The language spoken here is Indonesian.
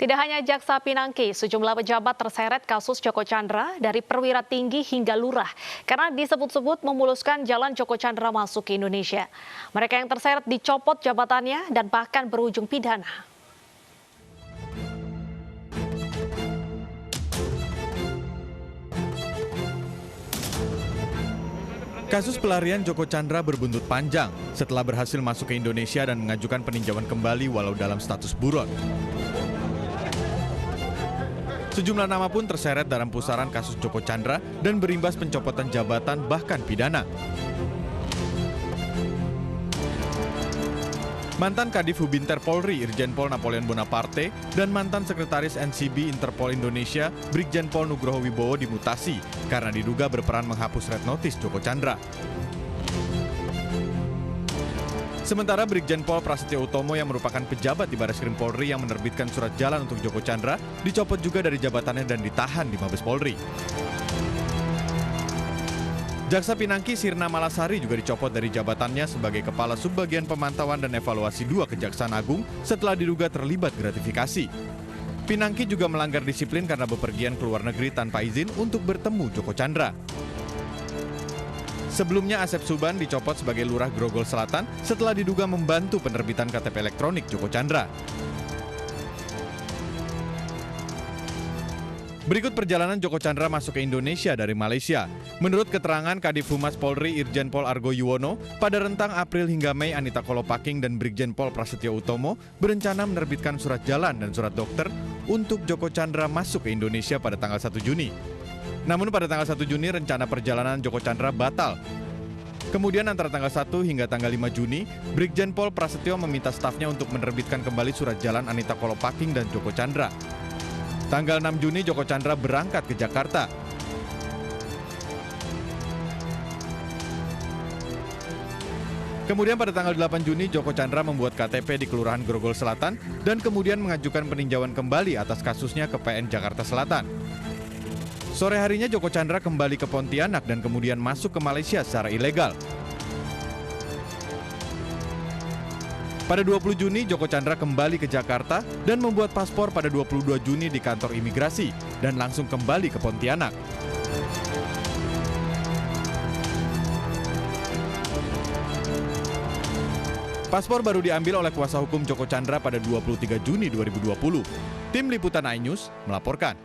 Tidak hanya Jaksa Pinangki, sejumlah pejabat terseret kasus Joko Chandra dari perwira tinggi hingga lurah karena disebut-sebut memuluskan jalan Joko Chandra masuk ke Indonesia. Mereka yang terseret dicopot jabatannya dan bahkan berujung pidana. Kasus pelarian Joko Chandra berbuntut panjang setelah berhasil masuk ke Indonesia dan mengajukan peninjauan kembali walau dalam status buron. Sejumlah nama pun terseret dalam pusaran kasus Joko Chandra dan berimbas pencopotan jabatan bahkan pidana. Mantan Kadif Hubinter Polri Irjen Pol Napoleon Bonaparte dan mantan Sekretaris NCB Interpol Indonesia Brigjen Pol Nugroho Wibowo dimutasi karena diduga berperan menghapus red notice Joko Chandra. Sementara Brigjen Pol Prasetyo Utomo yang merupakan pejabat di Bareskrim Polri yang menerbitkan surat jalan untuk Joko Chandra dicopot juga dari jabatannya dan ditahan di Mabes Polri. Jaksa Pinangki Sirna Malasari juga dicopot dari jabatannya sebagai Kepala Subbagian Pemantauan dan Evaluasi 2 Kejaksaan Agung setelah diduga terlibat gratifikasi. Pinangki juga melanggar disiplin karena bepergian ke luar negeri tanpa izin untuk bertemu Joko Chandra. Sebelumnya Asep Suban dicopot sebagai Lurah Grogol Selatan setelah diduga membantu penerbitan KTP elektronik Joko Chandra. Berikut perjalanan Joko Chandra masuk ke Indonesia dari Malaysia. Menurut keterangan Kadif Humas Polri Irjen Pol Argo Yuwono, pada rentang April hingga Mei Anita Kolopaking dan Brigjen Pol Prasetyo Utomo berencana menerbitkan surat jalan dan surat dokter untuk Joko Chandra masuk ke Indonesia pada tanggal 1 Juni. Namun pada tanggal 1 Juni rencana perjalanan Joko Chandra batal. Kemudian antara tanggal 1 hingga tanggal 5 Juni, Brigjen Pol Prasetyo meminta stafnya untuk menerbitkan kembali surat jalan Anita Kolopaking dan Joko Chandra. Tanggal 6 Juni Joko Chandra berangkat ke Jakarta. Kemudian pada tanggal 8 Juni Joko Chandra membuat KTP di Kelurahan Grogol Selatan dan kemudian mengajukan peninjauan kembali atas kasusnya ke PN Jakarta Selatan. Sore harinya Joko Chandra kembali ke Pontianak dan kemudian masuk ke Malaysia secara ilegal. Pada 20 Juni, Joko Chandra kembali ke Jakarta dan membuat paspor pada 22 Juni di kantor imigrasi dan langsung kembali ke Pontianak. Paspor baru diambil oleh kuasa hukum Joko Chandra pada 23 Juni 2020. Tim Liputan iNews melaporkan.